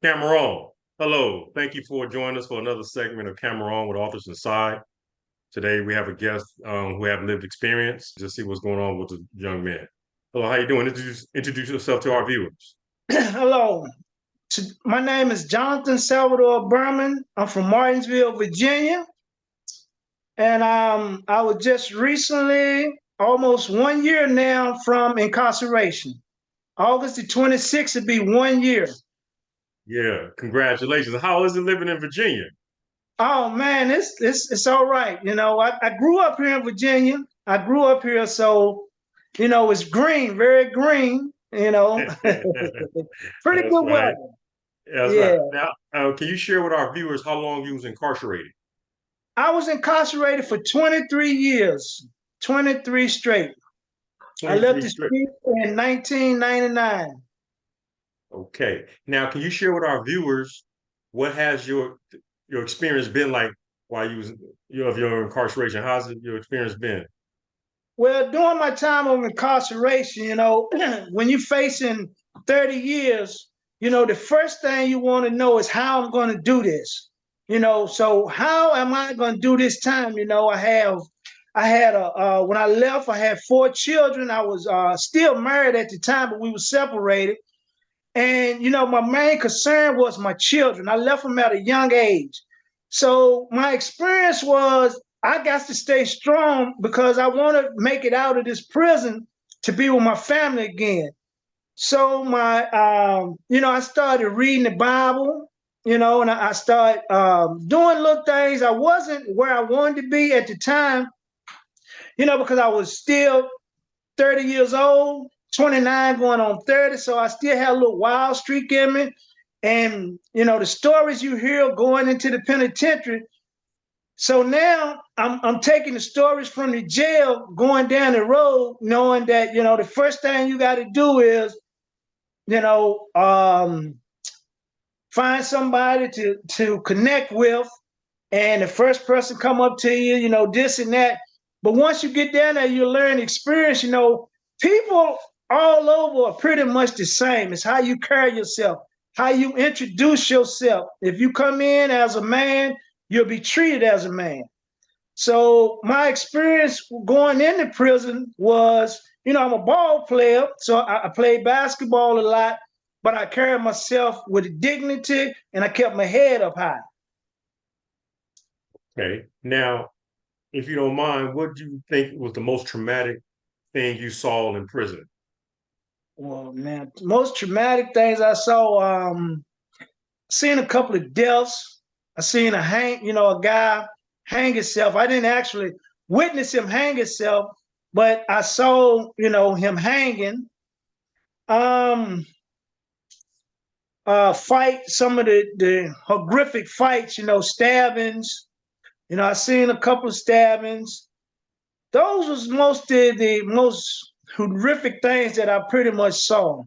Cameron, hello. Thank you for joining us for another segment of Cameron with Authors Inside. Today we have a guest who have lived experience to see what's going on with the young man. Hello, how you doing? Introduce yourself to our viewers. Hello, my name is Jonathan Salvador Berman. I'm from Martinsville, Virginia, and I was just recently, almost 1 year now, from incarceration. August the 26th would be 1 year. Yeah, congratulations. How is it living in Virginia? Oh man, it's all right. I grew up here in Virginia. I grew up here, so it's green, very green. Pretty That's good right. weather. That's Yeah. right. Now, can you share with our viewers how long you was incarcerated? I was incarcerated for 23 years, 23 straight. I left 23 the straight. street in 1999. Okay. Now, can you share with our viewers what has your experience been like while of your incarceration? How's your experience been? Well, during my time of incarceration, when you're facing 30 years, the first thing you want to know is how I'm going to do this. So how am I going to do this time? I had when I left, I had 4 children. I was still married at the time, but we were separated. And, my main concern was my children. I left them at a young age. So my experience was I got to stay strong because I want to make it out of this prison to be with my family again. So I started reading the Bible, and I started doing little things. I wasn't where I wanted to be at the time, because I was still 30 years old, 29 going on 30. So I still had a little wild streak in me. And, the stories you hear going into the penitentiary. So now I'm taking the stories from the jail, going down the road, knowing that, the first thing you got to do is, you know, um, find somebody to connect with. And the first person come up to you, this and that. But once you get down there, you learn experience, people all over are pretty much the same. It's how you carry yourself, how you introduce yourself. If you come in as a man, you'll be treated as a man. So my experience going into prison was, I'm a ball player, so I played basketball a lot, but I carried myself with dignity and I kept my head up high. Okay. Now, if you don't mind, what do you think was the most traumatic thing you saw in prison? Well, man, most traumatic things I saw, seen a couple of deaths. I seen a guy hang himself. I didn't actually witness him hang himself, but I saw, him hanging. Um, Fight some of the horrific fights, stabbings. I seen a couple of stabbings. Those was most of the most horrific things that I pretty much saw.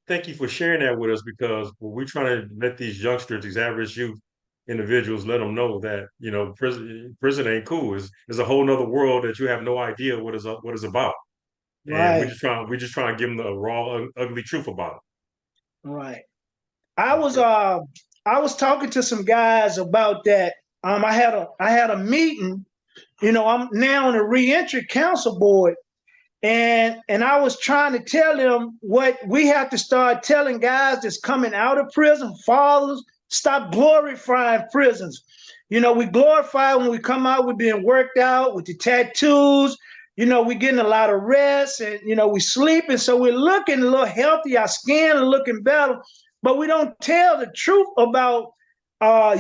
Thank you for sharing that with us because we're trying to let these youngsters, these average youth individuals, let them know that prison ain't cool. It's a whole nother world that you have no idea what is about, and Right, we're just trying to give them the raw, ugly truth about right. I was it. uh I was talking to some guys about that. I had a meeting. I'm now on the reentry council board, and I was trying to tell them what we have to start telling guys that's coming out of prison, fathers, stop glorifying prisons. We glorify when we come out, we're being worked out with the tattoos. We're getting a lot of rest and, we sleeping. So we're looking a little healthy. Our skin is looking better, but we don't tell the truth about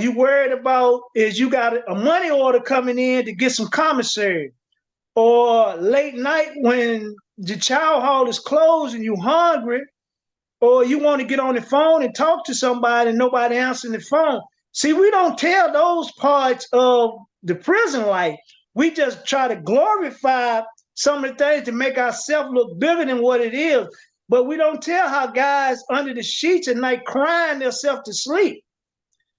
you worried about is you got a money order coming in to get some commissary or late night when the child hall is closed and you hungry, or you want to get on the phone and talk to somebody and nobody answering the phone. See, we don't tell those parts of the prison life. We just try to glorify some of the things to make ourselves look bigger than what it is. But we don't tell how guys under the sheets at night crying themselves to sleep.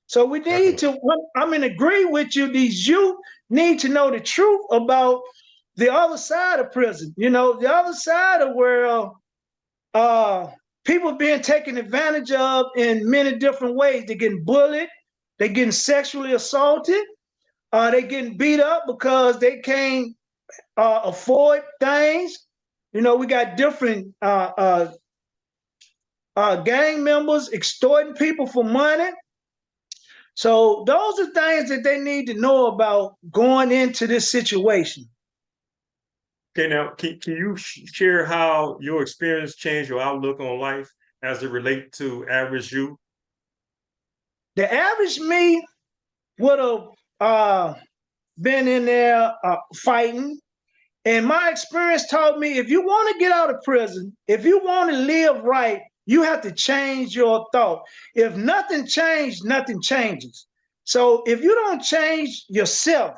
So we need Definitely. to, I'm in agree with you. These youth need to know the truth about the other side of prison, the other side of where people being taken advantage of in many different ways. They're getting bullied, they're getting sexually assaulted, they're getting beat up because they can't afford things. You know, we got different gang members extorting people for money. So those are things that they need to know about going into this situation. Okay, now can you share how your experience changed your outlook on life as it relate to average you? The average me would have been in there fighting. And my experience taught me if you want to get out of prison, if you want to live right, you have to change your thought. If nothing changed, nothing changes. So if you don't change yourself,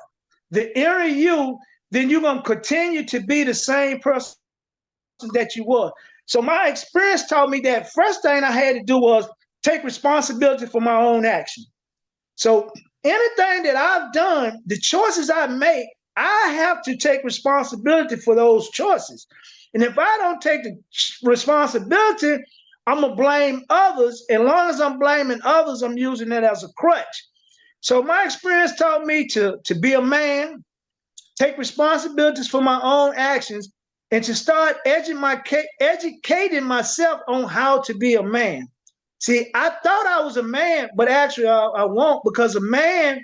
the inner you, then you're going to continue to be the same person that you were. So my experience taught me that first thing I had to do was take responsibility for my own action. So anything that I've done, the choices I make, I have to take responsibility for those choices. And if I don't take the responsibility, I'm going to blame others. As long as I'm blaming others, I'm using it as a crutch. So my experience taught me to be a man, take responsibilities for my own actions, and to start educating myself on how to be a man. See, I thought I was a man, but actually I won't, because a man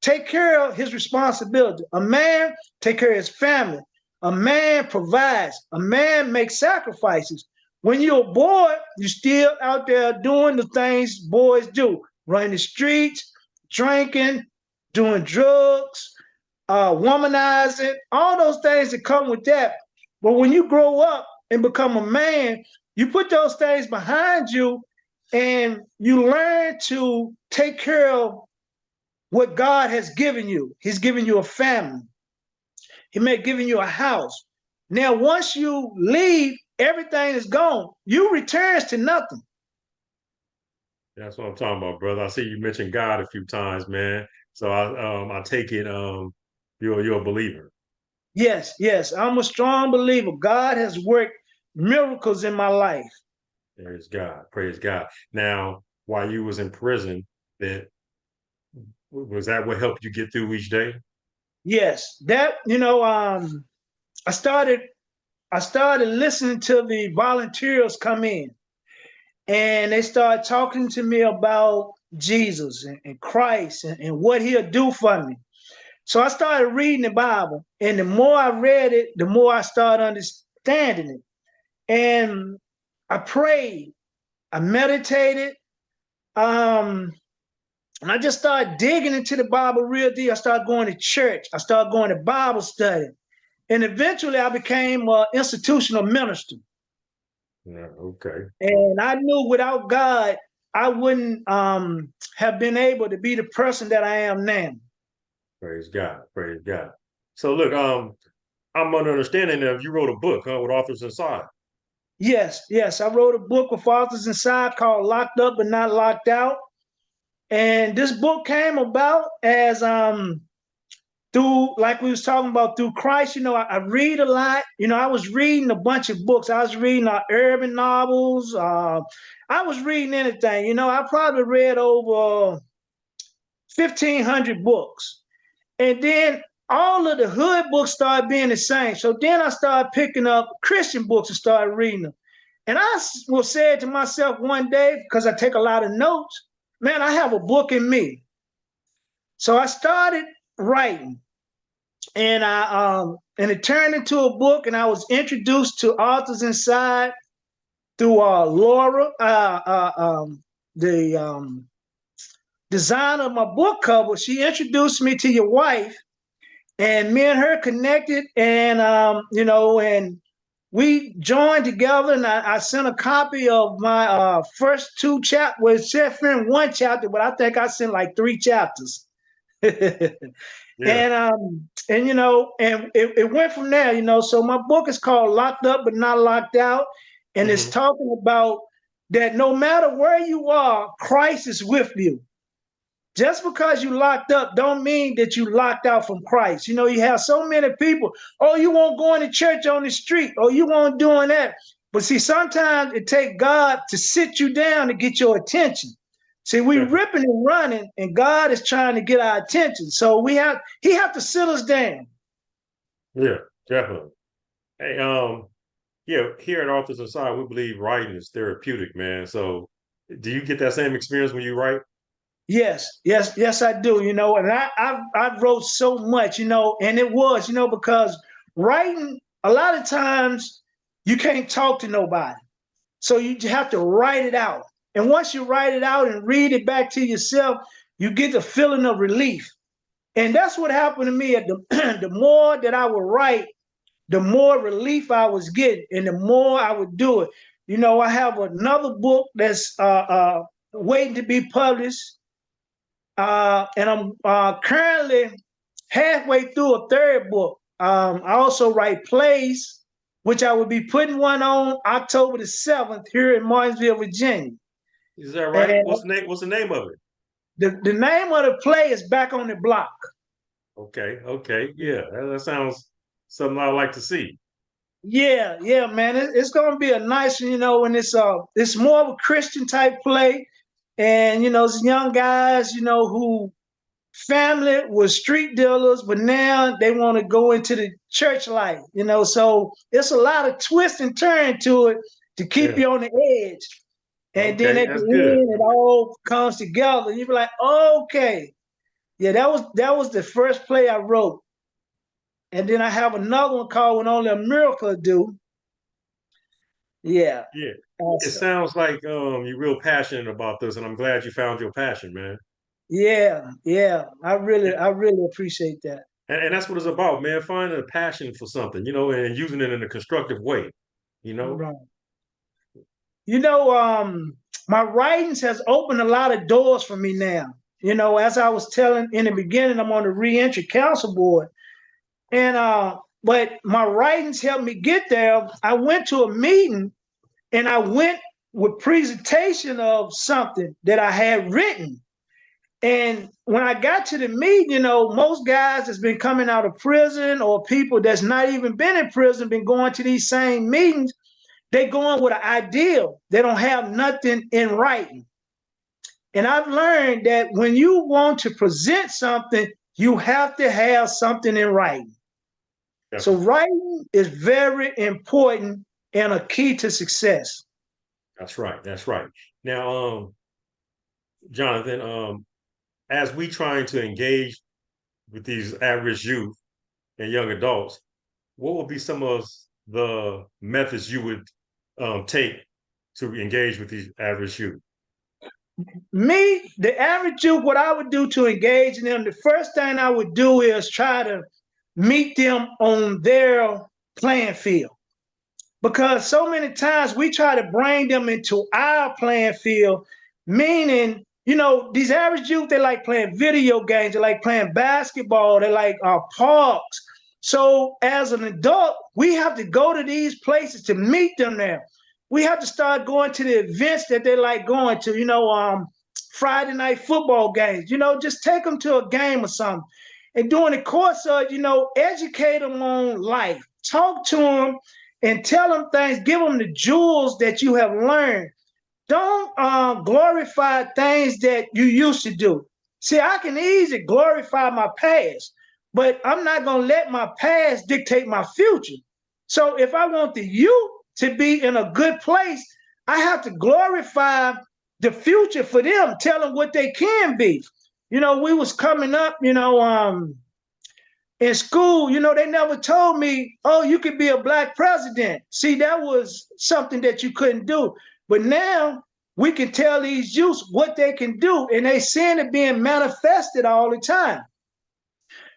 take care of his responsibility. A man take care of his family. A man provides. A man makes sacrifices. When you're a boy, you're still out there doing the things boys do, running the streets, drinking, doing drugs, womanizing, all those things that come with that. But when you grow up and become a man, you put those things behind you and you learn to take care of what God has given you. He's given you a family. He may have given you a house. Now, once you leave, everything is gone. You returns to nothing. That's what I'm talking about, brother. I see you mentioned God a few times, man. So I take it you're a believer. Yes, yes, I'm a strong believer. God has worked miracles in my life. Praise God. Praise God. Now, while you was in prison, that was that what helped you get through each day? Yes, that I started listening to the volunteers come in, and they started talking to me about Jesus and Christ and what he'll do for me. So I started reading the Bible, and the more I read it, the more I started understanding it. And I prayed, I meditated, and I just started digging into the Bible real deep. I started going to church, I started going to Bible study, and eventually I became an institutional minister. Yeah, okay. And I knew without God, I wouldn't have been able to be the person that I am now. Praise God. Praise God. So look, I'm under understanding that you wrote a book, huh, with authors inside. Yes, yes. I wrote a book with authors inside called Locked Up But Not Locked Out. And this book came about as through, like we was talking about, through Christ. I read a lot. I was reading a bunch of books. I was reading urban novels. I was reading anything. I probably read over 1,500 books. And then all of the hood books started being the same. So then I started picking up Christian books and started reading them. And I was saying to myself one day, because I take a lot of notes, man, I have a book in me. So I started writing, and it turned into a book, and I was introduced to authors inside through Laura, the designer of my book cover. She introduced me to your wife, and me and her connected, and and we joined together, and I sent a copy of my first two chapters. Well, it said in one chapter, but I think I sent like three chapters. Yeah. And it went from there. So my book is called Locked Up But Not Locked Out, and it's Hmm. talking about that no matter where you are, Christ is with you. Just because you locked up don't mean that you locked out from Christ. You have so many people, oh, you won't go into church on the street, or you won't doing that. But see, sometimes it takes God to sit you down to get your attention. See, we Definitely. ripping and running, and God is trying to get our attention. So He have to sit us down. Yeah, definitely. Hey, yeah, here at Authors Inside, we believe writing is therapeutic, man. So, do you get that same experience when you write? Yes, yes, yes, I do. And I wrote so much, and it was, because writing a lot of times you can't talk to nobody, so you have to write it out. And once you write it out and read it back to yourself, you get the feeling of relief. And that's what happened to me. At the the more that I would write, the more relief I was getting, and the more I would do it. I have another book that's waiting to be published. And I'm currently halfway through a third book. I also write plays, which I will be putting one on October the 7th here in Martinsville, Virginia. Is that right? And What's the name of it? the name of the play is Back on the Block. Okay, okay, yeah, that sounds something I'd like to see. Yeah, yeah, man. It's gonna be a nice one, and it's more of a Christian type play. And it's young guys, who family was street dealers, but now they want to go into the church life, so it's a lot of twist and turn to it to keep Yeah, you on the edge. And then okay, at the that's good. end, it all comes together. You be like, okay, yeah, that was the first play I wrote. And then I have another one called When Only a Miracle Do. Yeah. Yeah, it Also. sounds like you're real passionate about this, and I'm glad you found your passion, man. Yeah, yeah. I really, And, I really appreciate that. and that's what it's about, man. Finding a passion for something, and using it in a constructive way, you know. Right. You know, my writings has opened a lot of doors for me now. As I was telling in the beginning, I'm on the reentry council board. And but my writings helped me get there. I went to a meeting and I went with presentation of something that I had written. And when I got to the meeting, most guys that's been coming out of prison or people that's not even been in prison been going to these same meetings. They going with an ideal. They don't have nothing in writing. And I've learned that when you want to present something, you have to have something in writing. So Definitely. writing is very important and a key to success. That's right. That's right. Now, Jonathan, as we trying to engage with these average youth and young adults, what would be some of the methods you would take to engage with these average youth? Me, the average youth, what I would do to engage in them, the first thing I would do is try to meet them on their playing field. Because so many times we try to bring them into our playing field, meaning, these average youth, they like playing video games, they like playing basketball, they like parks. So as an adult, we have to go to these places to meet them there. We have to start going to the events that they like going to, Friday night football games, just take them to a game or something. And during the course of, educate them on life, talk to them and tell them things, give them the jewels that you have learned. Don't glorify things that you used to do. See, I can easily glorify my past, but I'm not going to let my past dictate my future. So if I want the youth to be in a good place, I have to glorify the future for them, tell them what they can be. We was coming up, in school, they never told me, oh, you could be a black president. See, that was something that you couldn't do. But now we can tell these youths what they can do, and they seeing it being manifested all the time.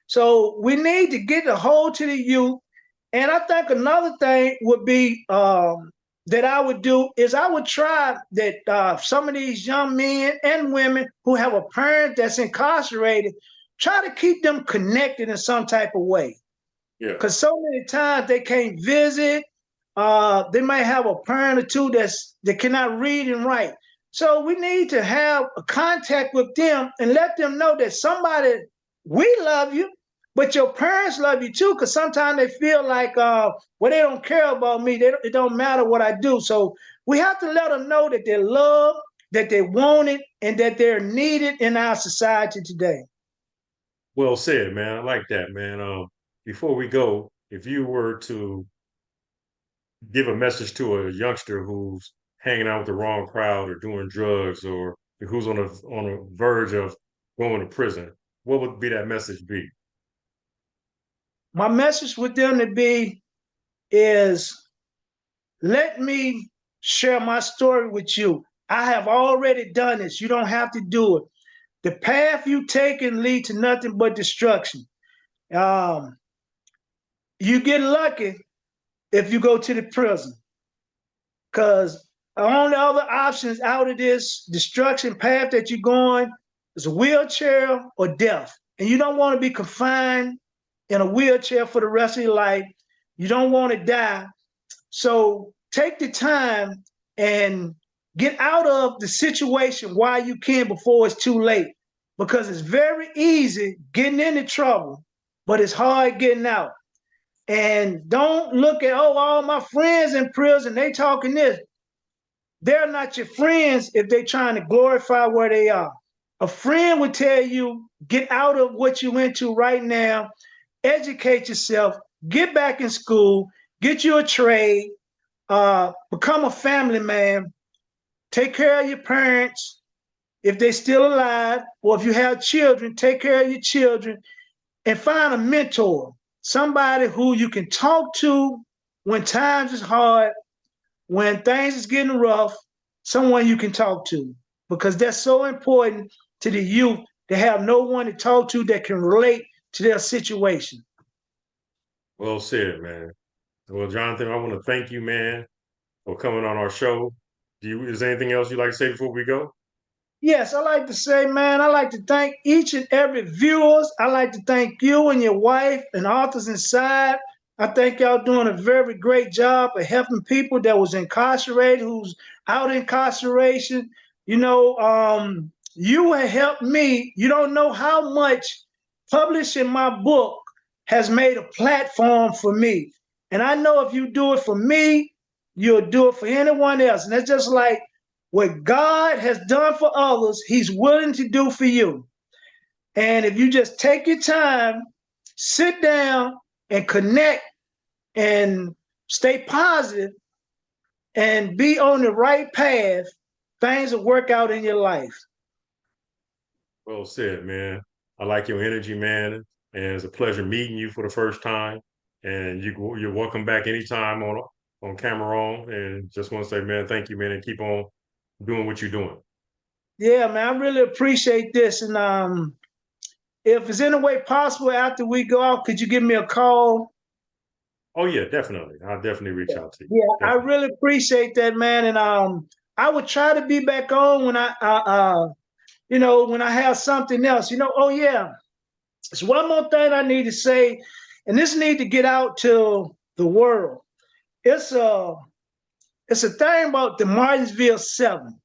So we need to get a hold to the youth. And I think another thing would be that I would do is I would try that some of these young men and women who have a parent that's incarcerated, try to keep them connected in some type of way. Yeah, Because so many times they can't visit. They might have a parent or two that cannot read and write. So we need to have a contact with them and let them know that somebody, we love you. But your parents love you too, because sometimes they feel like, well, they don't care about me. It don't matter what I do. So we have to let them know that they're loved, that they want it, and that they're needed in our society today. Well said, man. I like that, man. Before we go, if you were to give a message to a youngster who's hanging out with the wrong crowd or doing drugs or who's on a verge of going to prison, what would be that message be? My message with them to be is, let me share my story with you. I have already done this. You don't have to do it. The path you take can lead to nothing but destruction. Um, you get lucky if you go to the prison, because the only other options out of this destruction path that you're going is a wheelchair or death. And you don't want to be confined in a wheelchair for the rest of your life. You don't want to die. So take the time and get out of the situation while you can before it's too late. Because it's very easy getting into trouble, but it's hard getting out. And don't look at, oh, all my friends in prison, they talking this. They're not your friends if they're trying to glorify where they are. A friend would tell you, get out of what you into right now, educate yourself, get back in school, get you a trade, become a family man, take care of your parents if they're still alive, or if you have children, take care of your children, and find a mentor, somebody who you can talk to when times is hard, when things is getting rough, someone you can talk to, because that's so important to the youth to have no one to talk to that can relate to their situation. Well said, man. Well, Jonathan, I want to thank you, man, for coming on our show. Is there anything else you'd like to say before we go? Yes, I like to say, man, I like to thank each and every viewers. I like to thank you and your wife and Authors Inside. I think y'all doing a very great job of helping people that was incarcerated, who's out of incarceration. You have helped me. You don't know how much publishing my book has made a platform for me. And I know if you do it for me, you'll do it for anyone else. And it's just like what God has done for others, He's willing to do for you. And if you just take your time, sit down and connect and stay positive and be on the right path, things will work out in your life. Well said, man. I like your energy, man, and it's a pleasure meeting you for the first time. And you're welcome back anytime on camera on. And just want to say, man, thank you, man, and keep on doing what you're doing. Yeah, man, I really appreciate this. And if it's any way possible after we go out, could you give me a call? Oh yeah, definitely. I'll definitely reach out to you. Yeah, I Definitely. really appreciate that, man. And I would try to be back on when when I have something else. Oh yeah, there's one more thing I need to say, and this need to get out to the world. It's a it's a thing about the Martinsville Seven,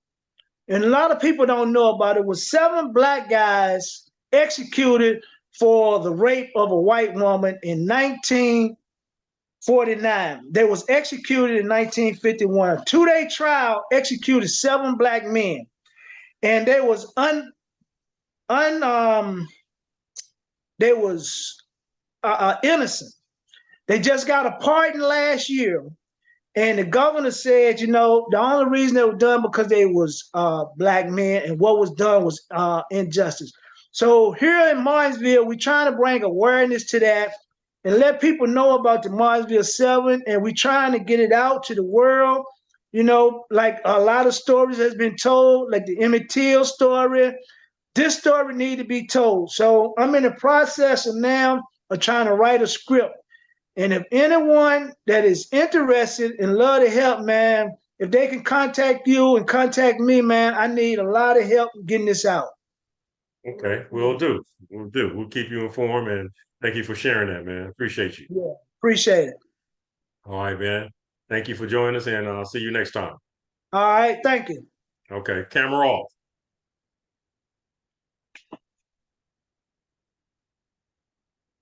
and a lot of people don't know about it. It was seven black guys executed for the rape of a white woman in 1949. They was executed in 1951. A 2-day trial executed seven black men, and un they was innocent. They just got a pardon last year, and the governor said, the only reason they were done because they was black men, and what was done was injustice. So here in Martinsville, we're trying to bring awareness to that and let people know about the Martinsville Seven, and we're trying to get it out to the world. Like a lot of stories has been told, like the Emmett Till story. This story need to be told. So I'm in the process of now of trying to write a script. And if anyone that is interested and love to help, man, if they can contact you and contact me, man, I need a lot of help getting this out. Okay, we'll do. We'll do. We'll keep you informed, and thank you for sharing that, man. Appreciate you. Yeah, appreciate it. All right, man. Thank you for joining us, and I'll see you next time. All right, thank you. Okay, camera off.